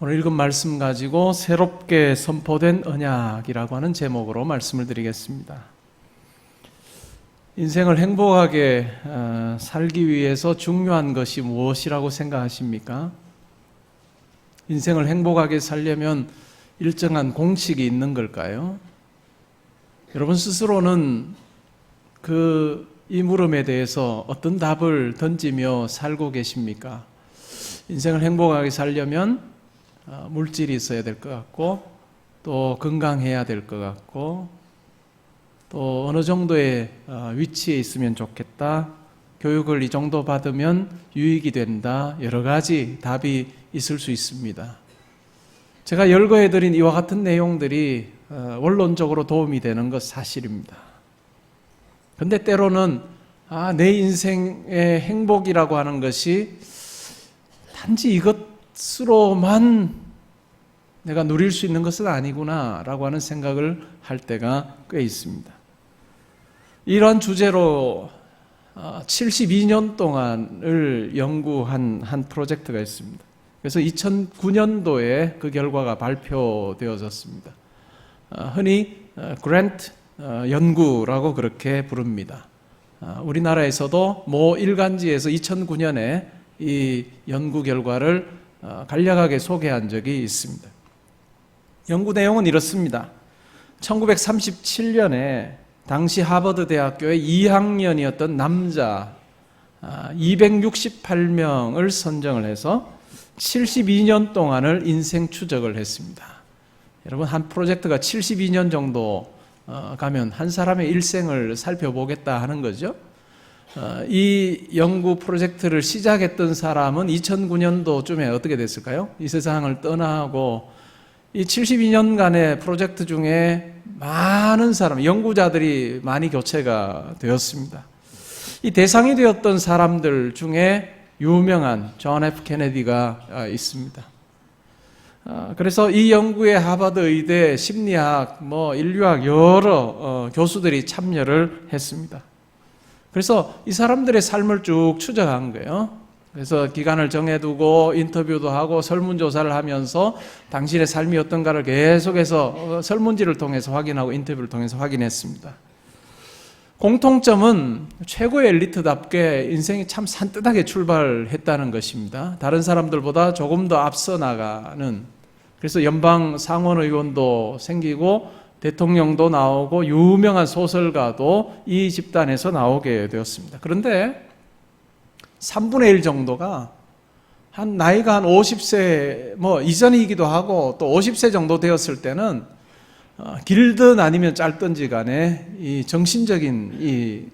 오늘 읽은 말씀 가지고 새롭게 선포된 언약이라고 하는 제목으로 말씀을 드리겠습니다. 인생을 행복하게 살기 위해서 중요한 것이 무엇이라고 생각하십니까? 인생을 행복하게 살려면 일정한 공식이 있는 걸까요? 여러분 스스로는 이 물음에 대해서 어떤 답을 던지며 살고 계십니까? 인생을 행복하게 살려면 물질이 있어야 될 것 같고, 또 건강해야 될 것 같고, 또 어느 정도의 위치에 있으면 좋겠다, 교육을 이 정도 받으면 유익이 된다, 여러 가지 답이 있을 수 있습니다. 제가 열거해드린 이와 같은 내용들이 원론적으로 도움이 되는 것 사실입니다. 그런데 때로는 내 인생의 행복이라고 하는 것이 단지 이것으로만 내가 누릴 수 있는 것은 아니구나 라고 하는 생각을 할 때가 꽤 있습니다. 이러한 주제로 72년 동안을 연구한 한 프로젝트가 있습니다. 그래서 2009년도에 그 결과가 발표되어졌습니다. 흔히 그랜트 연구라고 그렇게 부릅니다. 우리나라에서도 모 일간지에서 2009년에 이 연구 결과를 간략하게 소개한 적이 있습니다. 연구 내용은 이렇습니다. 1937년에 당시 하버드 대학교의 2학년이었던 남자 268명을 선정을 해서 72년 동안을 인생 추적을 했습니다. 여러분, 한 프로젝트가 72년 정도 가면 한 사람의 일생을 살펴보겠다 하는 거죠. 이 연구 프로젝트를 시작했던 사람은 2009년도쯤에 어떻게 됐을까요? 이 세상을 떠나고 이 72년간의 프로젝트 중에 많은 사람, 연구자들이 많이 교체가 되었습니다. 이 대상이 되었던 사람들 중에 유명한 존 F 케네디가 있습니다. 그래서 이 연구에 하버드 의대 심리학, 인류학 여러 교수들이 참여를 했습니다. 그래서 이 사람들의 삶을 쭉 추적한 거예요. 그래서 기간을 정해두고 인터뷰도 하고 설문조사를 하면서 당신의 삶이 어떤가를 계속해서 설문지를 통해서 확인하고 인터뷰를 통해서 확인했습니다. 공통점은 최고의 엘리트답게 인생이 참 산뜻하게 출발했다는 것입니다. 다른 사람들보다 조금 더 앞서 나가는, 그래서 연방 상원의원도 생기고 대통령도 나오고 유명한 소설가도 이 집단에서 나오게 되었습니다. 그런데 3분의 1 정도가 나이가 한 50세 이전이기도 하고 또 50세 정도 되었을 때는 길든 아니면 짧든지 간에 이 정신적인 이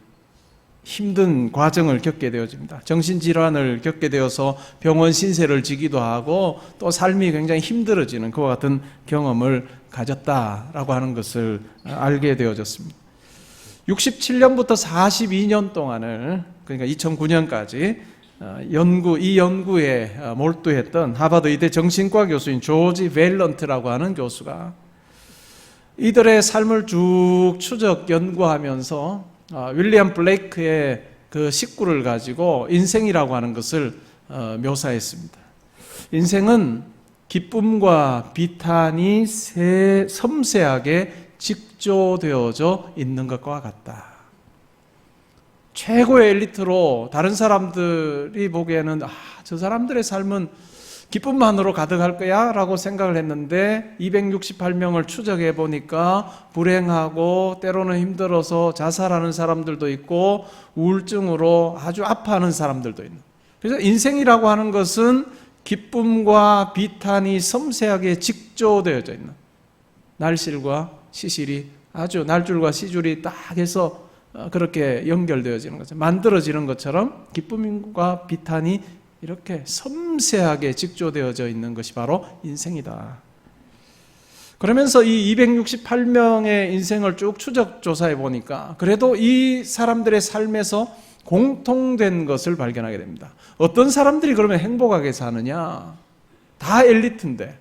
힘든 과정을 겪게 되어집니다. 정신질환을 겪게 되어서 병원 신세를 지기도 하고 또 삶이 굉장히 힘들어지는 그와 같은 경험을 가졌다라고 하는 것을 알게 되어졌습니다. 67년부터 42년 동안을, 그러니까 2009년까지 이 연구에 몰두했던 하버드 의대 정신과 교수인 조지 밸런트라고 하는 교수가 이들의 삶을 쭉 추적 연구하면서 윌리엄 블레이크의 그 식구를 가지고 인생이라고 하는 것을 묘사했습니다. 인생은 기쁨과 비탄이 섬세하게 직조되어져 있는 것과 같다. 최고의 엘리트로 다른 사람들이 보기에는 저 사람들의 삶은 기쁨만으로 가득할 거야 라고 생각을 했는데 268명을 추적해 보니까 불행하고 때로는 힘들어서 자살하는 사람들도 있고 우울증으로 아주 아파하는 사람들도 있는, 그래서 인생이라고 하는 것은 기쁨과 비탄이 섬세하게 직조되어져 있는, 날실과 시실이 아주 날줄과 시줄이 딱 해서 그렇게 연결되어지는 거죠. 만들어지는 것처럼 기쁨과 비탄이 이렇게 섬세하게 직조되어져 있는 것이 바로 인생이다. 그러면서 이 268명의 인생을 쭉 추적 조사해 보니까 그래도 이 사람들의 삶에서 공통된 것을 발견하게 됩니다. 어떤 사람들이 그러면 행복하게 사느냐? 다 엘리트인데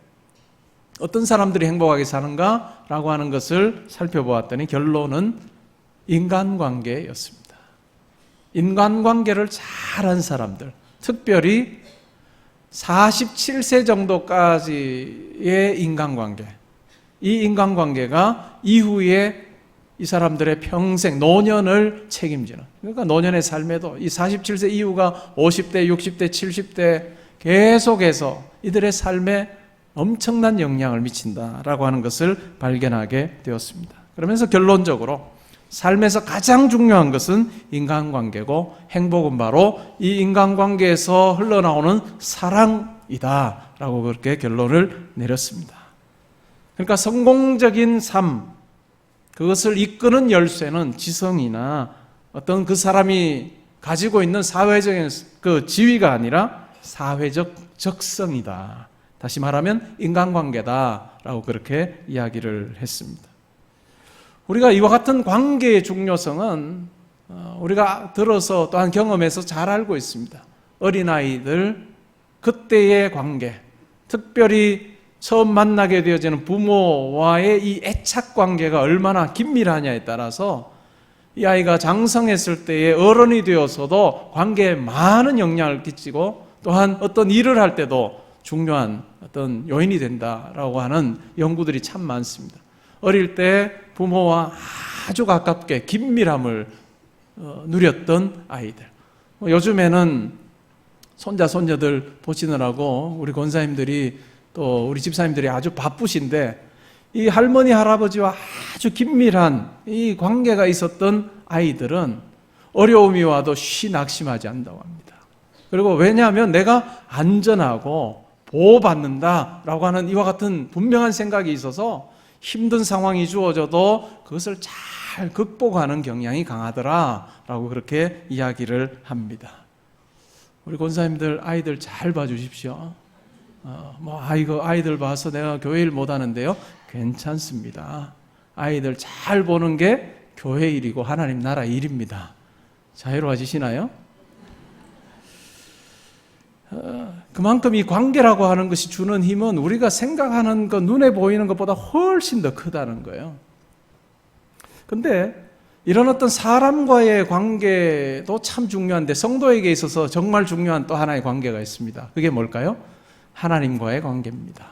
어떤 사람들이 행복하게 사는가라고 하는 것을 살펴보았더니 결론은 인간관계였습니다. 인간관계를 잘한 사람들, 특별히 47세 정도까지의 인간관계, 이 인간관계가 이후에 이 사람들의 평생, 노년을 책임지는, 그러니까 노년의 삶에도 이 47세 이후가 50대, 60대, 70대 계속해서 이들의 삶에 엄청난 영향을 미친다라고 하는 것을 발견하게 되었습니다. 그러면서 결론적으로 삶에서 가장 중요한 것은 인간관계고, 행복은 바로 이 인간관계에서 흘러나오는 사랑이다라고 그렇게 결론을 내렸습니다. 그러니까 성공적인 삶, 그것을 이끄는 열쇠는 지성이나 어떤 그 사람이 가지고 있는 사회적인 그 지위가 아니라 사회적 적성이다. 다시 말하면 인간관계다라고 그렇게 이야기를 했습니다. 우리가 이와 같은 관계의 중요성은 우리가 들어서 또한 경험해서 잘 알고 있습니다. 어린아이들 그때의 관계, 특별히 처음 만나게 되어지는 부모와의 이 애착 관계가 얼마나 긴밀하냐에 따라서 이 아이가 장성했을 때에 어른이 되어서도 관계에 많은 영향을 끼치고, 또한 어떤 일을 할 때도 중요한 어떤 요인이 된다라고 하는 연구들이 참 많습니다. 어릴 때 부모와 아주 가깝게 긴밀함을 누렸던 아이들, 요즘에는 손자 손녀들 보시느라고 우리 권사님들이 또 우리 집사님들이 아주 바쁘신데, 이 할머니 할아버지와 아주 긴밀한 이 관계가 있었던 아이들은 어려움이 와도 쉬 낙심하지 않는다고 합니다. 그리고 왜냐하면 내가 안전하고 보호받는다라고 하는 이와 같은 분명한 생각이 있어서 힘든 상황이 주어져도 그것을 잘 극복하는 경향이 강하더라라고 그렇게 이야기를 합니다. 우리 권사님들 아이들 잘 봐주십시오. 아이들 봐서 내가 교회 일 못하는데요, 괜찮습니다. 아이들 잘 보는 게 교회 일이고 하나님 나라 일입니다. 자유로워지시나요? 그만큼 이 관계라고 하는 것이 주는 힘은 우리가 생각하는 것, 눈에 보이는 것보다 훨씬 더 크다는 거예요. 근데 이런 어떤 사람과의 관계도 참 중요한데, 성도에게 있어서 정말 중요한 또 하나의 관계가 있습니다. 그게 뭘까요? 하나님과의 관계입니다.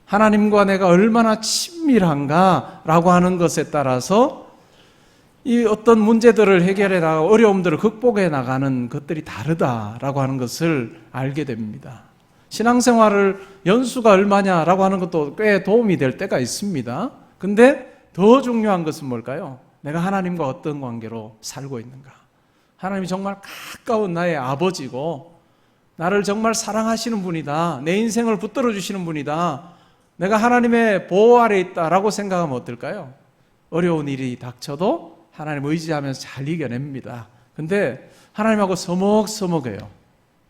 하나님과 내가 얼마나 친밀한가라고 하는 것에 따라서 이 어떤 문제들을 해결해 나가고 어려움들을 극복해 나가는 것들이 다르다라고 하는 것을 알게 됩니다. 신앙생활을 연수가 얼마냐라고 하는 것도 꽤 도움이 될 때가 있습니다. 근데 더 중요한 것은 뭘까요? 내가 하나님과 어떤 관계로 살고 있는가? 하나님이 정말 가까운 나의 아버지고 나를 정말 사랑하시는 분이다, 내 인생을 붙들어 주시는 분이다, 내가 하나님의 보호 아래 있다라고 생각하면 어떨까요? 어려운 일이 닥쳐도 하나님 의지하면서 잘 이겨냅니다. 근데 하나님하고 서먹서먹해요.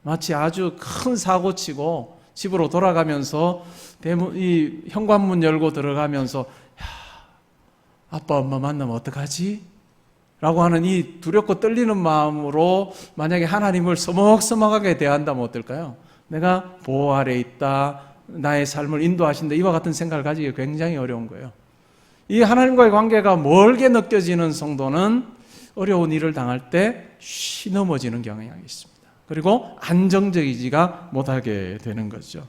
마치 아주 큰 사고 치고 집으로 돌아가면서 이 현관문 열고 들어가면서 아빠 엄마 만나면 어떡하지? 라고 하는 이 두렵고 떨리는 마음으로 만약에 하나님을 서먹서먹하게 대한다면 어떨까요? 내가 보호 아래 있다, 나의 삶을 인도하신다, 이와 같은 생각을 가지기 굉장히 어려운 거예요. 이 하나님과의 관계가 멀게 느껴지는 성도는 어려운 일을 당할 때 쉬 넘어지는 경향이 있습니다. 그리고 안정적이지가 못하게 되는 거죠.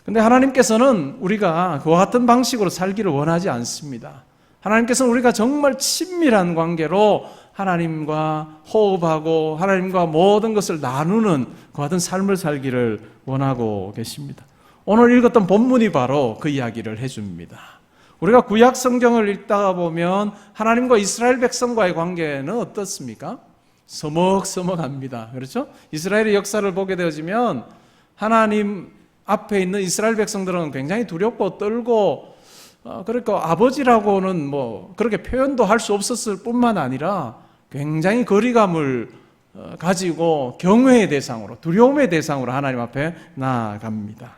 근데 하나님께서는 우리가 그와 같은 방식으로 살기를 원하지 않습니다. 하나님께서는 우리가 정말 친밀한 관계로 하나님과 호흡하고 하나님과 모든 것을 나누는 그 같은 삶을 살기를 원하고 계십니다. 오늘 읽었던 본문이 바로 그 이야기를 해줍니다. 우리가 구약 성경을 읽다가 보면 하나님과 이스라엘 백성과의 관계는 어떻습니까? 서먹서먹합니다. 그렇죠? 이스라엘의 역사를 보게 되어지면 하나님 앞에 있는 이스라엘 백성들은 굉장히 두렵고 떨고, 그러니까 아버지라고는 그렇게 표현도 할 수 없었을 뿐만 아니라 굉장히 거리감을 가지고 경외의 대상으로, 두려움의 대상으로 하나님 앞에 나아갑니다.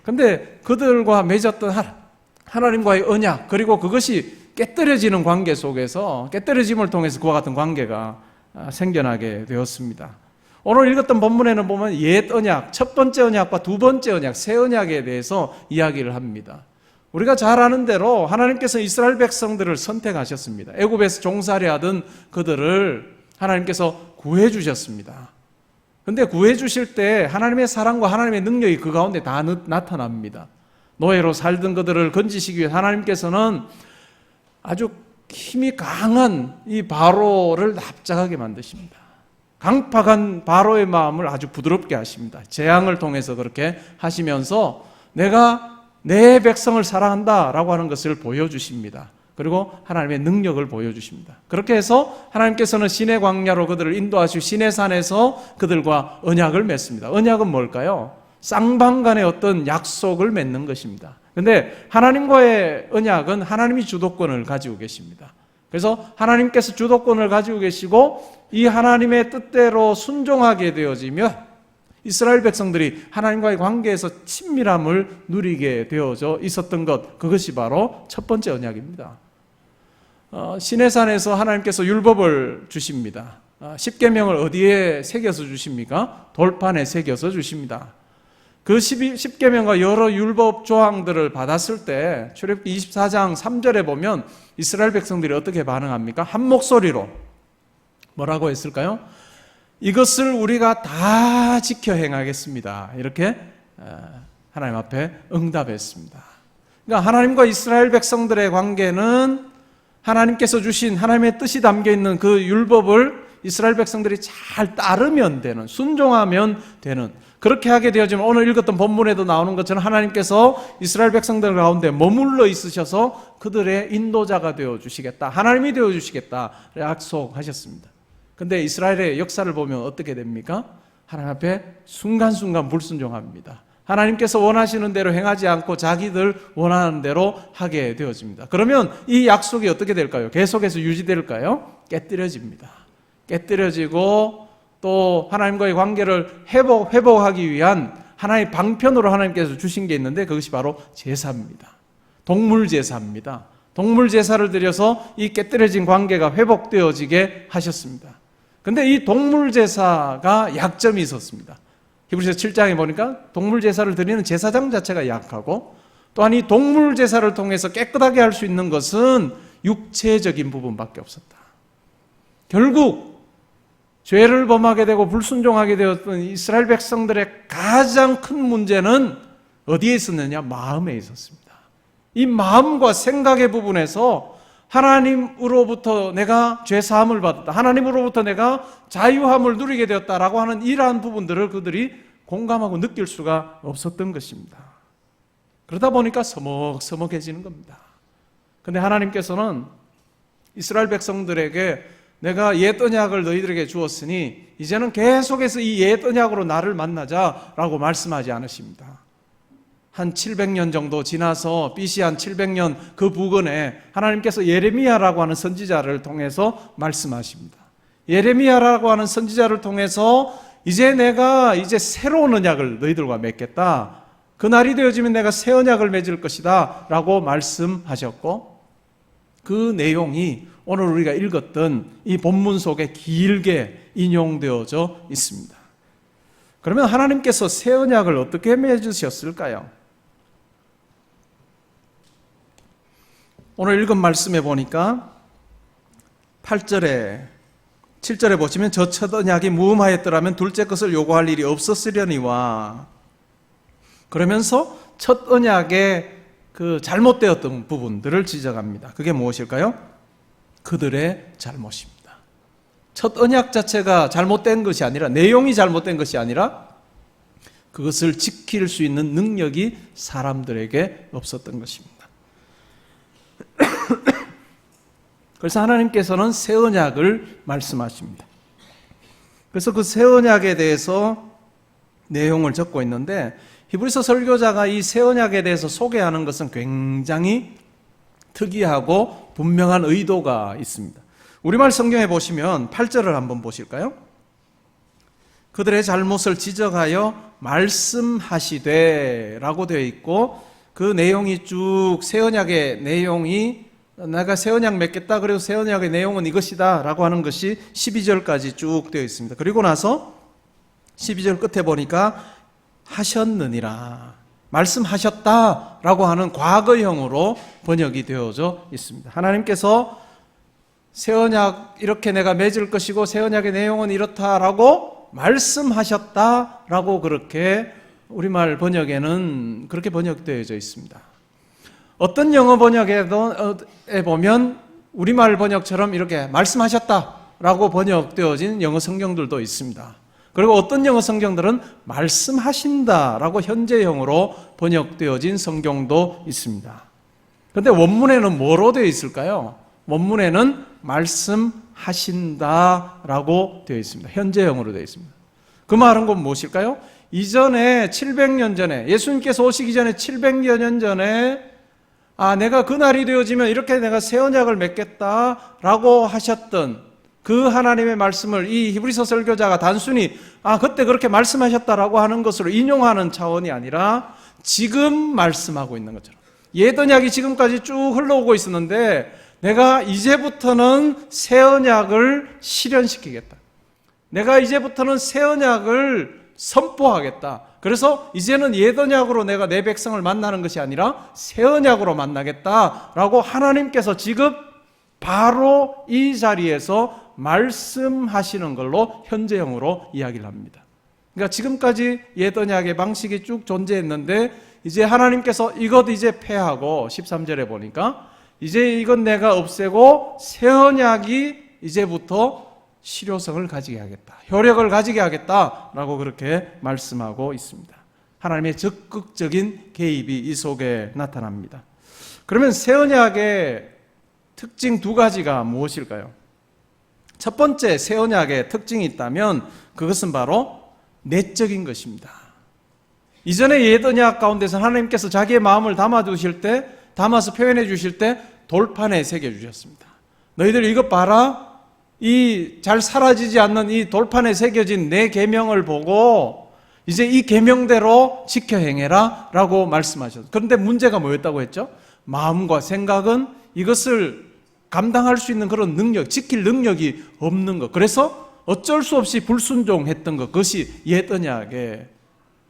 그런데 그들과 맺었던 하나님과의 언약, 그리고 그것이 깨뜨려지는 관계 속에서, 깨뜨려짐을 통해서 그와 같은 관계가 생겨나게 되었습니다. 오늘 읽었던 본문에는 보면 옛 언약, 첫 번째 언약과 두 번째 언약, 새 언약에 대해서 이야기를 합니다. 우리가 잘 아는 대로 하나님께서 이스라엘 백성들을 선택하셨습니다. 애굽에서 종살이 하던 그들을 하나님께서 구해 주셨습니다. 근데 구해 주실 때 하나님의 사랑과 하나님의 능력이 그 가운데 다 나타납니다. 노예로 살던 그들을 건지시기 위해 하나님께서는 아주 힘이 강한 이 바로를 납작하게 만드십니다. 강팍한 바로의 마음을 아주 부드럽게 하십니다. 재앙을 통해서 그렇게 하시면서 내가 내 백성을 사랑한다라고 하는 것을 보여주십니다. 그리고 하나님의 능력을 보여주십니다. 그렇게 해서 하나님께서는 시내 광야로 그들을 인도하시고 시내 산에서 그들과 언약을 맺습니다. 언약은 뭘까요? 쌍방간의 어떤 약속을 맺는 것입니다. 그런데 하나님과의 언약은 하나님이 주도권을 가지고 계십니다. 그래서 하나님께서 주도권을 가지고 계시고 이 하나님의 뜻대로 순종하게 되어지며 이스라엘 백성들이 하나님과의 관계에서 친밀함을 누리게 되어져 있었던 것, 그것이 바로 첫 번째 언약입니다. 시내산에서 하나님께서 율법을 주십니다. 십계명을 어디에 새겨서 주십니까? 돌판에 새겨서 주십니다. 그 10계명과 여러 율법 조항들을 받았을 때 출애굽기 24장 3절에 보면 이스라엘 백성들이 어떻게 반응합니까? 한 목소리로 뭐라고 했을까요? 이것을 우리가 다 지켜 행하겠습니다. 이렇게 하나님 앞에 응답했습니다. 그러니까 하나님과 이스라엘 백성들의 관계는 하나님께서 주신 하나님의 뜻이 담겨있는 그 율법을 이스라엘 백성들이 잘 따르면 되는, 순종하면 되는, 그렇게 하게 되어지면 오늘 읽었던 본문에도 나오는 것처럼 하나님께서 이스라엘 백성들 가운데 머물러 있으셔서 그들의 인도자가 되어주시겠다, 하나님이 되어주시겠다 약속하셨습니다. 근데 이스라엘의 역사를 보면 어떻게 됩니까? 하나님 앞에 순간순간 불순종합니다. 하나님께서 원하시는 대로 행하지 않고 자기들 원하는 대로 하게 되어집니다. 그러면 이 약속이 어떻게 될까요? 계속해서 유지될까요? 깨뜨려집니다. 깨뜨려지고 또 하나님과의 관계를 회복하기 위한 하나의 방편으로 하나님께서 주신 게 있는데 그것이 바로 제사입니다. 동물 제사입니다. 동물 제사를 드려서 이 깨뜨려진 관계가 회복되어지게 하셨습니다. 근데 이 동물 제사가 약점이 있었습니다. 히브리서 7장에 보니까 동물 제사를 드리는 제사장 자체가 약하고 또한 이 동물 제사를 통해서 깨끗하게 할 수 있는 것은 육체적인 부분밖에 없었다. 결국 죄를 범하게 되고 불순종하게 되었던 이스라엘 백성들의 가장 큰 문제는 어디에 있었느냐? 마음에 있었습니다. 이 마음과 생각의 부분에서 하나님으로부터 내가 죄사함을 받았다, 하나님으로부터 내가 자유함을 누리게 되었다라고 하는 이러한 부분들을 그들이 공감하고 느낄 수가 없었던 것입니다. 그러다 보니까 서먹서먹해지는 겁니다. 그런데 하나님께서는 이스라엘 백성들에게 내가 옛 언약을 너희들에게 주었으니 이제는 계속해서 이 옛 언약으로 나를 만나자라고 말씀하지 않으십니다. 한 700년 정도 지나서 BC 한 700년 그 부근에 하나님께서 예레미야라고 하는 선지자를 통해서 말씀하십니다. 예레미야라고 하는 선지자를 통해서 내가 새로운 언약을 너희들과 맺겠다, 그날이 되어지면 내가 새 언약을 맺을 것이다 라고 말씀하셨고, 그 내용이 오늘 우리가 읽었던 이 본문 속에 길게 인용되어져 있습니다. 그러면 하나님께서 새 언약을 어떻게 맺으셨을까요? 오늘 읽은 말씀에 보니까 8절에 7절에 보시면 저 첫 언약이 무음하였더라면 둘째 것을 요구할 일이 없었으려니와, 그러면서 첫 언약의 그 잘못되었던 부분들을 지적합니다. 그게 무엇일까요? 그들의 잘못입니다. 첫 언약 자체가 잘못된 것이 아니라, 내용이 잘못된 것이 아니라 그것을 지킬 수 있는 능력이 사람들에게 없었던 것입니다. 그래서 하나님께서는 새 언약을 말씀하십니다. 그래서 그 새 언약에 대해서 내용을 적고 있는데, 히브리서 설교자가 이 새 언약에 대해서 소개하는 것은 굉장히 특이하고 분명한 의도가 있습니다. 우리말 성경에 보시면 8절을 한번 보실까요? 그들의 잘못을 지적하여 말씀하시되 라고 되어 있고, 그 내용이 쭉 새 언약의 내용이 내가 새 언약 맺겠다, 그리고 새 언약의 내용은 이것이다 라고 하는 것이 12절까지 쭉 되어 있습니다. 그리고 나서 12절 끝에 보니까 하셨느니라, 말씀하셨다 라고 하는 과거형으로 번역이 되어져 있습니다. 하나님께서 새 언약 이렇게 내가 맺을 것이고 새 언약의 내용은 이렇다라고 말씀하셨다라고 그렇게 우리말 번역에는 그렇게 번역되어져 있습니다. 어떤 영어 번역에 보면 우리말 번역처럼 이렇게 말씀하셨다라고 번역되어진 영어 성경들도 있습니다. 그리고 어떤 영어 성경들은 말씀하신다라고 현재형으로 번역되어진 성경도 있습니다. 그런데 원문에는 뭐로 되어 있을까요? 원문에는 말씀하신다라고 되어 있습니다. 현재형으로 되어 있습니다. 그 말은 건 무엇일까요? 이전에 700년 전에 예수님께서 오시기 전에 700여 년 전에 내가 그날이 되어지면 이렇게 내가 새 언약을 맺겠다라고 하셨던 그 하나님의 말씀을 이 히브리서 설교자가 단순히 그때 그렇게 말씀하셨다라고 하는 것으로 인용하는 차원이 아니라 지금 말씀하고 있는 것처럼 옛 언약이 지금까지 쭉 흘러오고 있었는데 내가 이제부터는 새 언약을 실현시키겠다. 내가 이제부터는 새 언약을 선포하겠다. 그래서 이제는 옛 언약으로 내가 내 백성을 만나는 것이 아니라 새 언약으로 만나겠다라고 하나님께서 지금 바로 이 자리에서 말씀하시는 걸로 현재형으로 이야기를 합니다. 그러니까 지금까지 옛 언약의 방식이 쭉 존재했는데 이제 하나님께서 이것 이제 폐하고 13절에 보니까 이제 이건 내가 없애고 새 언약이 이제부터 실효성을 가지게 하겠다. 효력을 가지게 하겠다라고 그렇게 말씀하고 있습니다. 하나님의 적극적인 개입이 이 속에 나타납니다. 그러면 새 언약의 특징 두 가지가 무엇일까요? 첫 번째 새 언약의 특징이 있다면 그것은 바로 내적인 것입니다. 이전의 옛 언약 가운데서 하나님께서 자기의 마음을 담아서 표현해 주실 때 돌판에 새겨 주셨습니다. 너희들 이것 봐라. 이 잘 사라지지 않는 이 돌판에 새겨진 내 계명을 보고 이제 이 계명대로 지켜 행해라 라고 말씀하셨어요. 그런데 문제가 뭐였다고 했죠? 마음과 생각은 이것을 감당할 수 있는 그런 능력, 지킬 능력이 없는 것. 그래서 어쩔 수 없이 불순종했던 것. 그것이 옛 언약의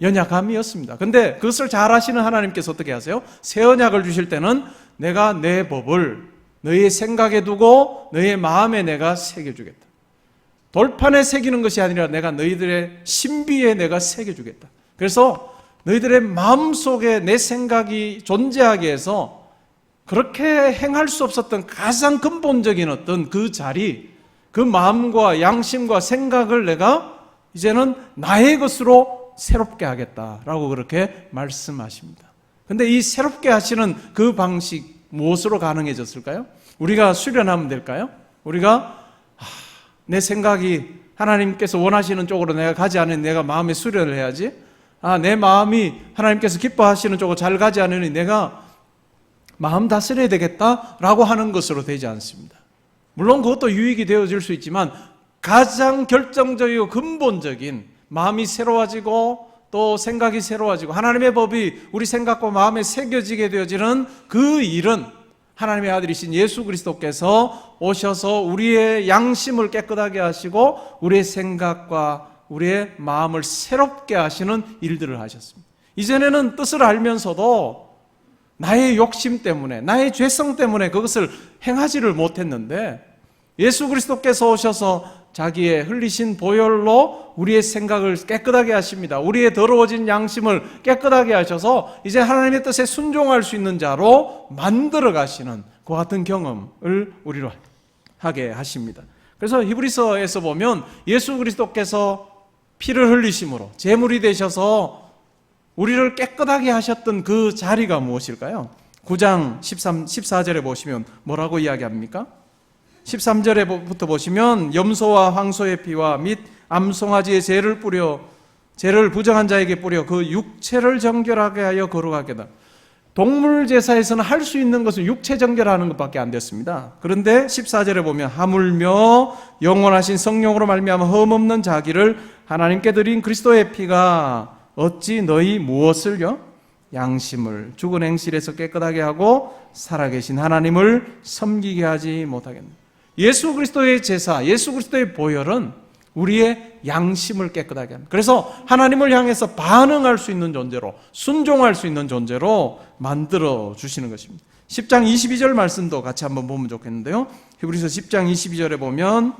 연약함이었습니다. 근데 그것을 잘 아시는 하나님께서 어떻게 하세요? 새 언약을 주실 때는 내가 내 법을 너희의 생각에 두고 너희의 마음에 내가 새겨주겠다. 돌판에 새기는 것이 아니라 내가 너희들의 신비에 내가 새겨주겠다. 그래서 너희들의 마음속에 내 생각이 존재하게 해서 그렇게 행할 수 없었던 가장 근본적인 어떤 그 자리, 그 마음과 양심과 생각을 내가 이제는 나의 것으로 새롭게 하겠다라고 그렇게 말씀하십니다. 근데 이 새롭게 하시는 그 방식 무엇으로 가능해졌을까요? 우리가 수련하면 될까요? 우리가 내 생각이 하나님께서 원하시는 쪽으로 내가 가지 않으니 내가 마음의 수련을 해야지. 내 마음이 하나님께서 기뻐하시는 쪽으로 잘 가지 않으니 내가 마음 다스려야 되겠다라고 하는 것으로 되지 않습니다. 물론 그것도 유익이 되어질 수 있지만 가장 결정적이고 근본적인 마음이 새로워지고 또 생각이 새로워지고 하나님의 법이 우리 생각과 마음에 새겨지게 되어지는 그 일은 하나님의 아들이신 예수 그리스도께서 오셔서 우리의 양심을 깨끗하게 하시고 우리의 생각과 우리의 마음을 새롭게 하시는 일들을 하셨습니다. 이전에는 뜻을 알면서도 나의 욕심 때문에 나의 죄성 때문에 그것을 행하지를 못했는데 예수 그리스도께서 오셔서 자기의 흘리신 보혈로 우리의 생각을 깨끗하게 하십니다. 우리의 더러워진 양심을 깨끗하게 하셔서 이제 하나님의 뜻에 순종할 수 있는 자로 만들어 가시는 그 같은 경험을 우리로 하게 하십니다. 그래서 히브리서에서 보면 예수 그리스도께서 피를 흘리심으로 제물이 되셔서 우리를 깨끗하게 하셨던 그 자리가 무엇일까요? 9장 14절에 보시면 뭐라고 이야기합니까? 13절에부터 보시면 염소와 황소의 피와 및 암송아지의 죄를 부정한 자에게 뿌려 그 육체를 정결하게 하여 거룩하게 하다. 동물 제사에서는 할 수 있는 것은 육체 정결하는 것밖에 안 됐습니다. 그런데 14절에 보면 하물며 영원하신 성령으로 말미암아 흠없는 자기를 하나님께 드린 그리스도의 피가 어찌 너희 무엇을요? 양심을 죽은 행실에서 깨끗하게 하고 살아계신 하나님을 섬기게 하지 못하겠느냐. 예수 그리스도의 제사, 예수 그리스도의 보혈은 우리의 양심을 깨끗하게 합니다. 그래서 하나님을 향해서 반응할 수 있는 존재로, 순종할 수 있는 존재로 만들어 주시는 것입니다. 10장 22절 말씀도 같이 한번 보면 좋겠는데요. 히브리서 10장 22절에 보면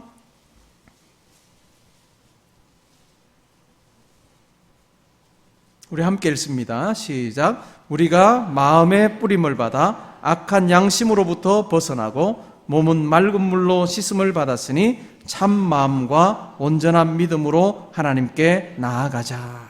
우리 함께 읽습니다. 시작. 우리가 마음의 뿌림을 받아 악한 양심으로부터 벗어나고 몸은 맑은 물로 씻음을 받았으니 참 마음과 온전한 믿음으로 하나님께 나아가자.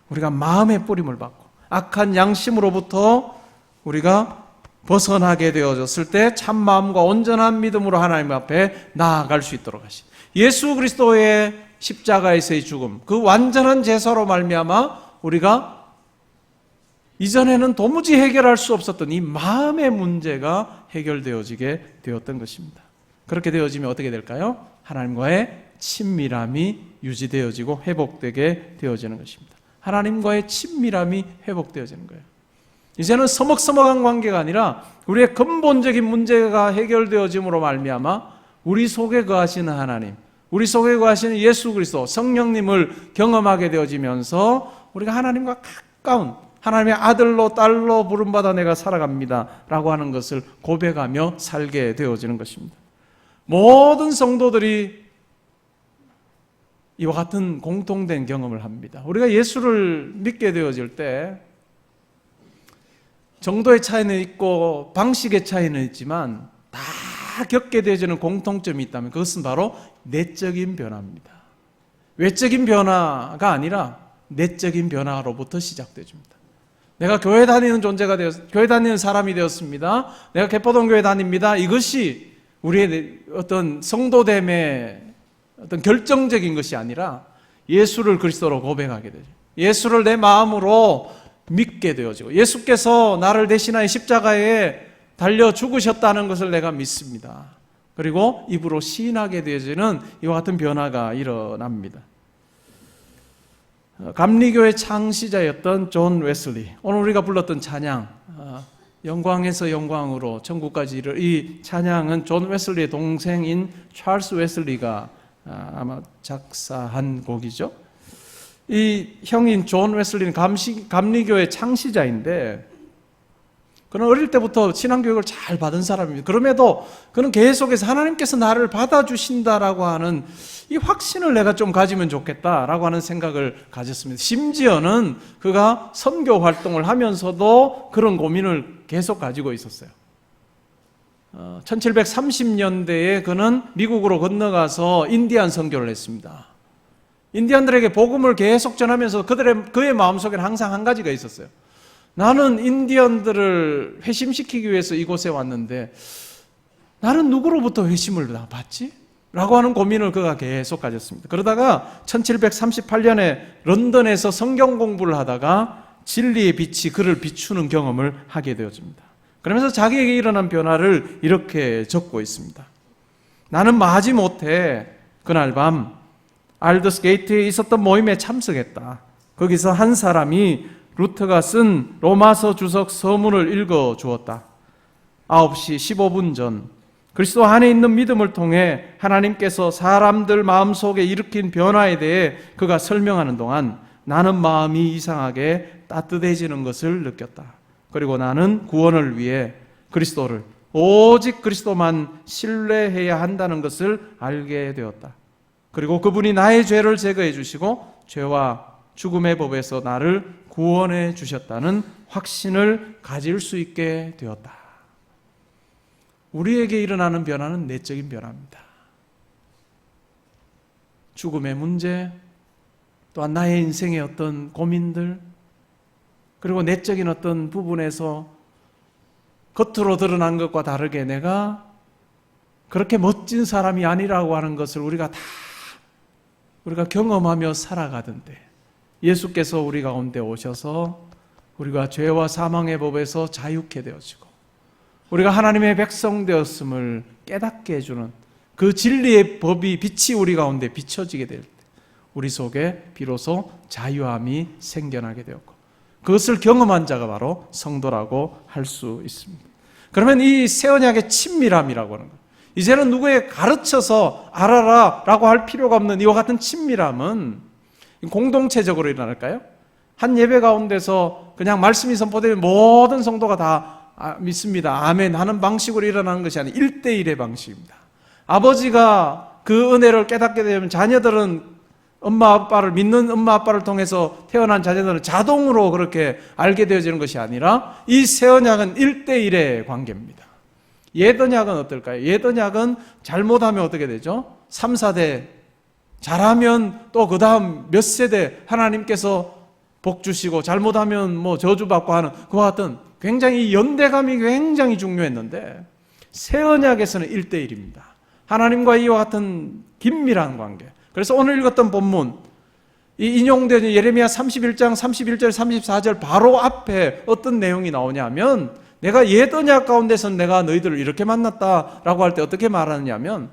우리가 마음의 뿌림을 받고 악한 양심으로부터 우리가 벗어나게 되어졌을 때 참 마음과 온전한 믿음으로 하나님 앞에 나아갈 수 있도록 하시. 예수 그리스도의 십자가에서의 죽음, 그 완전한 제사로 말미암아 우리가 이전에는 도무지 해결할 수 없었던 이 마음의 문제가 해결되어지게 되었던 것입니다. 그렇게 되어지면 어떻게 될까요? 하나님과의 친밀함이 유지되어지고 회복되게 되어지는 것입니다. 하나님과의 친밀함이 회복되어지는 거예요. 이제는 서먹서먹한 관계가 아니라 우리의 근본적인 문제가 해결되어짐으로 말미암아 우리 속에 거하시는 하나님, 우리 속에 거하시는 예수 그리스도 성령님을 경험하게 되어지면서 우리가 하나님과 가까운 하나님의 아들로 딸로 부름받아 내가 살아갑니다 라고 하는 것을 고백하며 살게 되어지는 것입니다. 모든 성도들이 이와 같은 공통된 경험을 합니다. 우리가 예수를 믿게 되어질 때 정도의 차이는 있고 방식의 차이는 있지만 다 겪게 되어지는 공통점이 있다면 그것은 바로 내적인 변화입니다. 외적인 변화가 아니라 내적인 변화로부터 시작되어집니다. 내가 교회 다니는 존재가 교회 다니는 사람이 되었습니다. 내가 개포동교회 다닙니다. 이것이 우리의 어떤 성도됨의 어떤 결정적인 것이 아니라 예수를 그리스도로 고백하게 되죠. 예수를 내 마음으로 믿게 되어지고 예수께서 나를 대신하여 십자가에 달려 죽으셨다는 것을 내가 믿습니다. 그리고 입으로 시인하게 되어지는 이와 같은 변화가 일어납니다. 감리교의 창시자였던 존 웨슬리, 오늘 우리가 불렀던 찬양 영광에서 영광으로 천국까지 이를 이 찬양은 존 웨슬리의 동생인 찰스 웨슬리가 아마 작사한 곡이죠. 이 형인 존 웨슬리는 감리교의 창시자인데 그는 어릴 때부터 신앙교육을 잘 받은 사람입니다. 그럼에도 그는 계속해서 하나님께서 나를 받아주신다라고 하는 이 확신을 내가 좀 가지면 좋겠다라고 하는 생각을 가졌습니다. 심지어는 그가 선교 활동을 하면서도 그런 고민을 계속 가지고 있었어요. 1730년대에 그는 미국으로 건너가서 인디안 선교를 했습니다. 인디안들에게 복음을 계속 전하면서 그의 마음속에는 항상 한 가지가 있었어요. 나는 인디언들을 회심시키기 위해서 이곳에 왔는데 나는 누구로부터 회심을 받지? 라고 하는 고민을 그가 계속 가졌습니다. 그러다가 1738년에 런던에서 성경 공부를 하다가 진리의 빛이 그를 비추는 경험을 하게 되어집니다. 그러면서 자기에게 일어난 변화를 이렇게 적고 있습니다. 나는 마지못해 그날 밤 알더스 게이트에 있었던 모임에 참석했다. 거기서 한 사람이 루터가 쓴 로마서 주석 서문을 읽어 주었다. 9시 15분 전 그리스도 안에 있는 믿음을 통해 하나님께서 사람들 마음속에 일으킨 변화에 대해 그가 설명하는 동안 나는 마음이 이상하게 따뜻해지는 것을 느꼈다. 그리고 나는 구원을 위해 그리스도를 오직 그리스도만 신뢰해야 한다는 것을 알게 되었다. 그리고 그분이 나의 죄를 제거해 주시고 죄와 죽음의 법에서 나를 구원해 주셨다는 확신을 가질 수 있게 되었다. 우리에게 일어나는 변화는 내적인 변화입니다. 죽음의 문제, 또한 나의 인생의 어떤 고민들, 그리고 내적인 어떤 부분에서 겉으로 드러난 것과 다르게 내가 그렇게 멋진 사람이 아니라고 하는 것을 우리가 경험하며 살아가던데 예수께서 우리 가운데 오셔서 우리가 죄와 사망의 법에서 자유케 되어지고 우리가 하나님의 백성 되었음을 깨닫게 해주는 그 진리의 법이 빛이 우리 가운데 비춰지게 될 때 우리 속에 비로소 자유함이 생겨나게 되었고 그것을 경험한 자가 바로 성도라고 할 수 있습니다. 그러면 이 새 언약의 친밀함이라고 하는 것, 이제는 누구에 가르쳐서 알아라 라고 할 필요가 없는 이와 같은 친밀함은 공동체적으로 일어날까요? 한 예배 가운데서 그냥 말씀이 선포되면 모든 성도가 다 믿습니다, 아멘 하는 방식으로 일어나는 것이 아니라 1대1의 방식입니다. 아버지가 그 은혜를 깨닫게 되면 자녀들은 엄마 아빠를 믿는 엄마 아빠를 통해서 태어난 자녀들은 자동으로 그렇게 알게 되어지는 것이 아니라 이 새 언약은 1대1의 관계입니다. 옛 언약은 어떨까요? 옛 언약은 잘못하면 어떻게 되죠? 3, 4대 잘하면 또 그 다음 몇 세대 하나님께서 복 주시고 잘못하면 뭐 저주받고 하는 그와 같은 굉장히 연대감이 굉장히 중요했는데 새 언약에서는 1대1입니다. 하나님과 이와 같은 긴밀한 관계. 그래서 오늘 읽었던 본문 이 인용된 예레미야 31장 31절 34절 바로 앞에 어떤 내용이 나오냐면 내가 옛 언약 가운데서 내가 너희들을 이렇게 만났다라고 할 때 어떻게 말하느냐면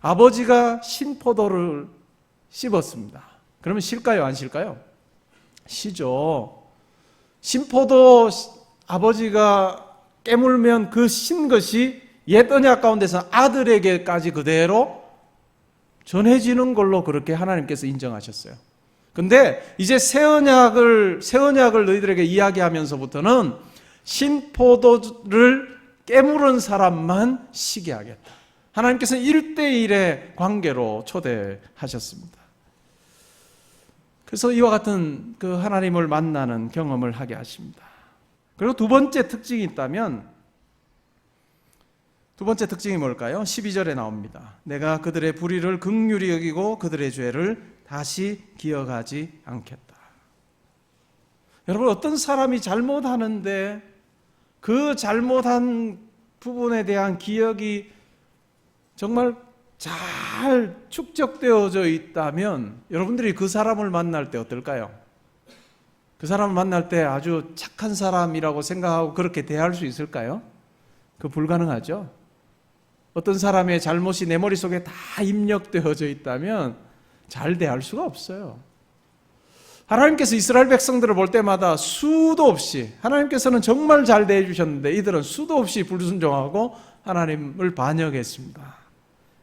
아버지가 신포도를 씹었습니다. 그러면 실까요? 안 실까요? 시죠. 신포도 아버지가 깨물면 그 신 것이 옛 언약 가운데서 아들에게까지 그대로 전해지는 걸로 그렇게 하나님께서 인정하셨어요. 근데 이제 새 언약을 너희들에게 이야기하면서부터는 신포도를 깨물은 사람만 시게 하겠다. 하나님께서는 1대1의 관계로 초대하셨습니다. 그래서 이와 같은 그 하나님을 만나는 경험을 하게 하십니다. 그리고 두 번째 특징이 있다면 두 번째 특징이 뭘까요? 12절에 나옵니다. 내가 그들의 불의를 긍휼히 여기고 그들의 죄를 다시 기억하지 않겠다. 여러분 어떤 사람이 잘못하는데 그 잘못한 부분에 대한 기억이 정말 잘 축적되어져 있다면 여러분들이 그 사람을 만날 때 어떨까요? 그 사람을 만날 때 아주 착한 사람이라고 생각하고 그렇게 대할 수 있을까요? 그 불가능하죠. 어떤 사람의 잘못이 내 머릿속에 다 입력되어져 있다면 잘 대할 수가 없어요. 하나님께서 이스라엘 백성들을 볼 때마다 수도 없이 하나님께서는 정말 잘 대해주셨는데 이들은 수도 없이 불순종하고 하나님을 반역했습니다.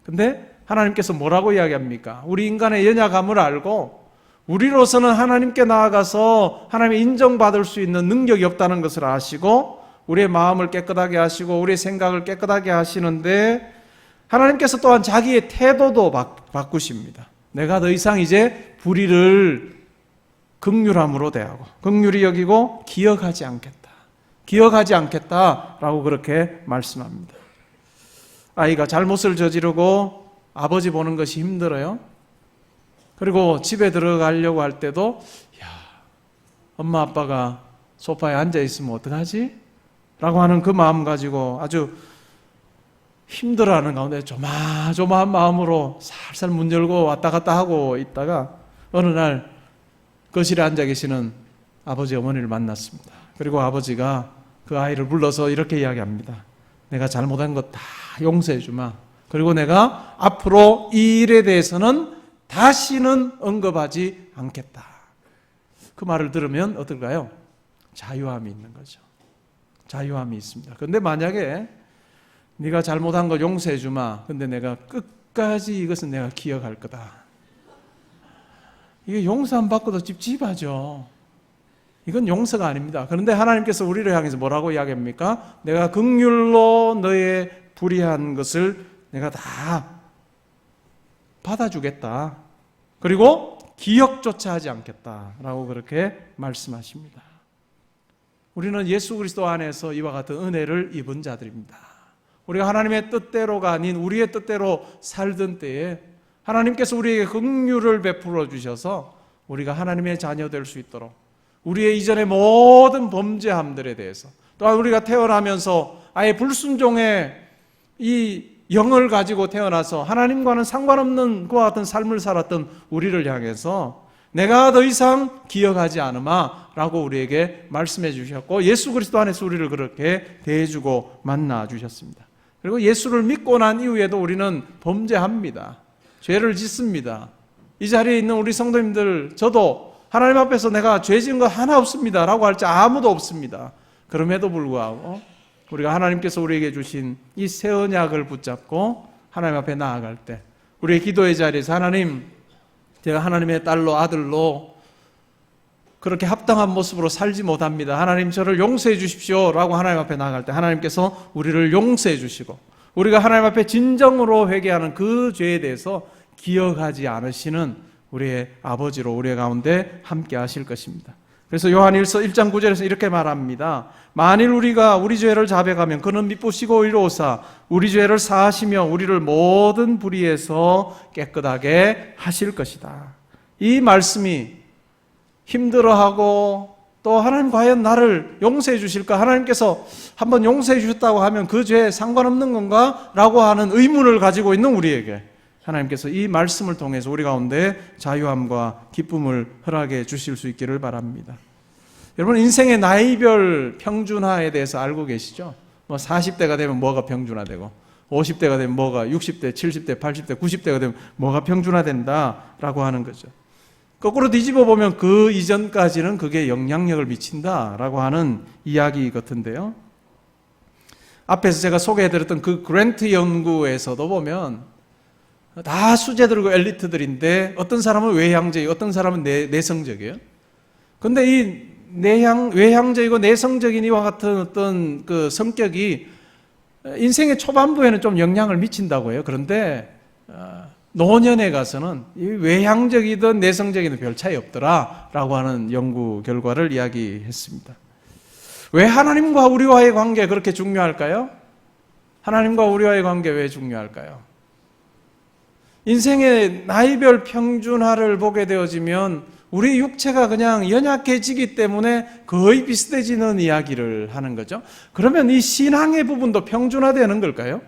근데 하나님께서 뭐라고 이야기합니까? 우리 인간의 연약함을 알고 우리로서는 하나님께 나아가서 하나님의 인정받을 수 있는 능력이 없다는 것을 아시고 우리의 마음을 깨끗하게 하시고 우리의 생각을 깨끗하게 하시는데 하나님께서 또한 자기의 태도도 바꾸십니다. 내가 더 이상 이제 불의를 긍휼함으로 대하고 긍휼히 여기고 기억하지 않겠다. 기억하지 않겠다라고 그렇게 말씀합니다. 아이가 잘못을 저지르고 아버지 보는 것이 힘들어요. 그리고 집에 들어가려고 할 때도 엄마 아빠가 소파에 앉아 있으면 어떡하지? 라고 하는 그 마음 가지고 아주 힘들어하는 가운데 조마조마한 마음으로 살살 문 열고 왔다 갔다 하고 있다가 어느 날 거실에 앉아 계시는 아버지 어머니를 만났습니다. 그리고 아버지가 그 아이를 불러서 이렇게 이야기합니다. 내가 잘못한 것 다 용서해 주마. 그리고 내가 앞으로 이 일에 대해서는 다시는 언급하지 않겠다. 그 말을 들으면 어떨까요? 자유함이 있는 거죠. 자유함이 있습니다. 그런데 만약에 네가 잘못한 거 용서해 주마. 근데 내가 끝까지 이것은 내가 기억할 거다. 이게 용서 안 받고도 찝찝하죠. 이건 용서가 아닙니다. 그런데 하나님께서 우리를 향해서 뭐라고 이야기합니까? 내가 긍휼로 너의 불의한 것을 내가 다 받아주겠다. 그리고 기억조차 하지 않겠다라고 그렇게 말씀하십니다. 우리는 예수 그리스도 안에서 이와 같은 은혜를 입은 자들입니다. 우리가 하나님의 뜻대로가 아닌 우리의 뜻대로 살던 때에 하나님께서 우리에게 긍휼을 베풀어 주셔서 우리가 하나님의 자녀 될 수 있도록 우리의 이전의 모든 범죄함들에 대해서 또한 우리가 태어나면서 아예 불순종의 이 영을 가지고 태어나서 하나님과는 상관없는 그와 같은 삶을 살았던 우리를 향해서 내가 더 이상 기억하지 않으마 라고 우리에게 말씀해 주셨고 예수 그리스도 안에서 우리를 그렇게 대해주고 만나 주셨습니다. 그리고 예수를 믿고 난 이후에도 우리는 범죄합니다. 죄를 짓습니다. 이 자리에 있는 우리 성도님들 저도 하나님 앞에서 내가 죄 지은 거 하나 없습니다 라고 할 자 아무도 없습니다. 그럼에도 불구하고 우리가 하나님께서 우리에게 주신 이 새 언약을 붙잡고 하나님 앞에 나아갈 때 우리의 기도의 자리에서 하나님 제가 하나님의 딸로 아들로 그렇게 합당한 모습으로 살지 못합니다. 하나님 저를 용서해 주십시오 라고 하나님 앞에 나아갈 때 하나님께서 우리를 용서해 주시고 우리가 하나님 앞에 진정으로 회개하는 그 죄에 대해서 기억하지 않으시는 우리의 아버지로 우리 가운데 함께 하실 것입니다. 그래서 요한일서 1장 9절에서 이렇게 말합니다. 만일 우리가 우리 죄를 자백하면 그는 미쁘시고 의로우사 우리 죄를 사하시며 우리를 모든 불의에서 깨끗하게 하실 것이다. 이 말씀이 힘들어하고 또 하나님 과연 나를 용서해 주실까? 하나님께서 한번 용서해 주셨다고 하면 그 죄에 상관없는 건가? 라고 하는 의문을 가지고 있는 우리에게 하나님께서 이 말씀을 통해서 우리 가운데 자유함과 기쁨을 허락해 주실 수 있기를 바랍니다. 여러분, 인생의 나이별 평준화에 대해서 알고 계시죠? 40대가 되면 뭐가 평준화되고 50대가 되면 뭐가 60대, 70대, 80대, 90대가 되면 뭐가 평준화된다라고 하는 거죠. 거꾸로 뒤집어 보면 그 이전까지는 그게 영향력을 미친다라고 하는 이야기 같은데요. 앞에서 제가 소개해드렸던 그 그랜트 연구에서도 보면 다 수재들이고 엘리트들인데 어떤 사람은 외향적이고 어떤 사람은 내성적이에요. 근데 이 외향적이고 내성적인 이와 같은 어떤 그 성격이 인생의 초반부에는 좀 영향을 미친다고 해요. 그런데 노년에 가서는 외향적이든 내성적이든 별 차이 없더라라고 하는 연구 결과를 이야기했습니다. 왜 하나님과 우리와의 관계 그렇게 중요할까요? 하나님과 우리와의 관계 왜 중요할까요? 인생의 나이별 평준화를 보게 되어지면 우리 육체가 그냥 연약해지기 때문에 거의 비슷해지는 이야기를 하는 거죠. 그러면 이 신앙의 부분도 평준화되는 걸까요?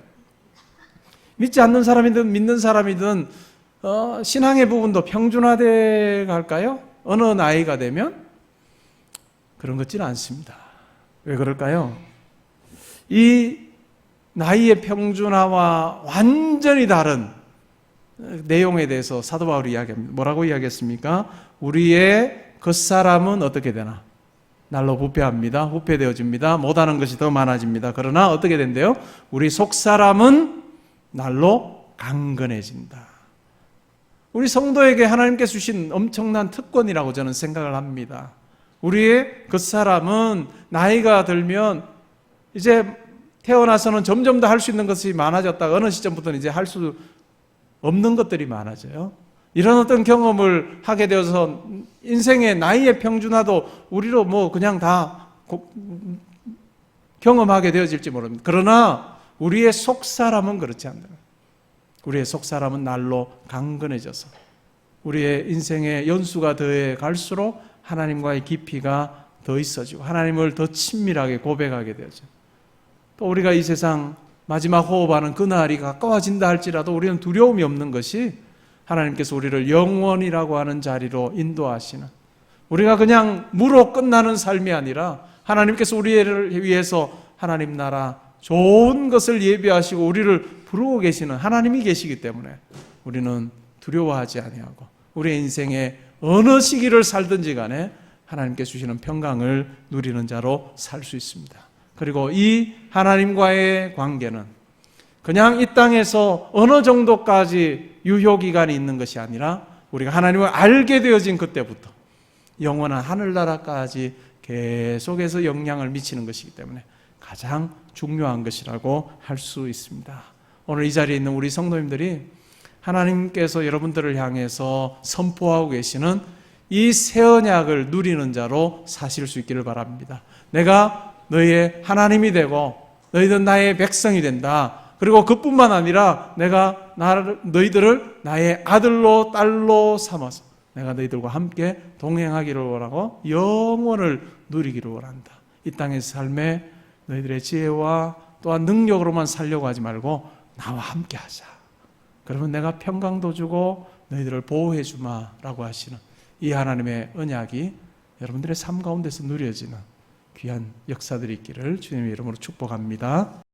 믿지 않는 사람이든 믿는 사람이든 신앙의 부분도 평준화돼 갈까요? 어느 나이가 되면? 그런 것 같지는 않습니다. 왜 그럴까요? 이 나이의 평준화와 완전히 다른 내용에 대해서 사도 바울이 이야기합니다. 뭐라고 이야기했습니까? 우리의 겉사람은 어떻게 되나? 날로 부패합니다. 후패되어집니다. 못하는 것이 더 많아집니다. 그러나 어떻게 된대요? 우리 속사람은 날로 강건해진다. 우리 성도에게 하나님께서 주신 엄청난 특권이라고 저는 생각을 합니다. 우리의 겉사람은 나이가 들면 이제 태어나서는 점점 더 할 수 있는 것이 많아졌다가 어느 시점부터는 이제 할 수 없는 것들이 많아져요. 이런 어떤 경험을 하게 되어서 인생의 나이의 평준화도 우리로 뭐 그냥 다 경험하게 되어질지 모릅니다. 그러나 우리의 속사람은 그렇지 않다. 우리의 속사람은 날로 강건해져서 우리의 인생의 연수가 더해 갈수록 하나님과의 깊이가 더 있어지고 하나님을 더 친밀하게 고백하게 되죠. 또 우리가 이 세상 마지막 호흡하는 그날이 가까워진다 할지라도 우리는 두려움이 없는 것이 하나님께서 우리를 영원이라고 하는 자리로 인도하시는, 우리가 그냥 무로 끝나는 삶이 아니라 하나님께서 우리를 위해서 하나님 나라 좋은 것을 예비하시고 우리를 부르고 계시는 하나님이 계시기 때문에 우리는 두려워하지 아니하고 우리의 인생의 어느 시기를 살든지 간에 하나님께서 주시는 평강을 누리는 자로 살 수 있습니다. 그리고 이 하나님과의 관계는 그냥 이 땅에서 어느 정도까지 유효기간이 있는 것이 아니라 우리가 하나님을 알게 되어진 그때부터 영원한 하늘나라까지 계속해서 영향을 미치는 것이기 때문에 가장 중요한 것이라고 할 수 있습니다. 오늘 이 자리에 있는 우리 성도님들이 하나님께서 여러분들을 향해서 선포하고 계시는 이 새 언약을 누리는 자로 사실 수 있기를 바랍니다. 내가 너희의 하나님이 되고 너희들은 나의 백성이 된다. 그리고 그뿐만 아니라 내가 너희들을 나의 아들로 딸로 삼아서 내가 너희들과 함께 동행하기를 원하고 영원을 누리기를 원한다. 이 땅의 삶에 너희들의 지혜와 또한 능력으로만 살려고 하지 말고 나와 함께 하자. 그러면 내가 평강도 주고 너희들을 보호해 주마라고 하시는 이 하나님의 언약이 여러분들의 삶 가운데서 누려지는 귀한 역사들이 있기를 주님의 이름으로 축복합니다.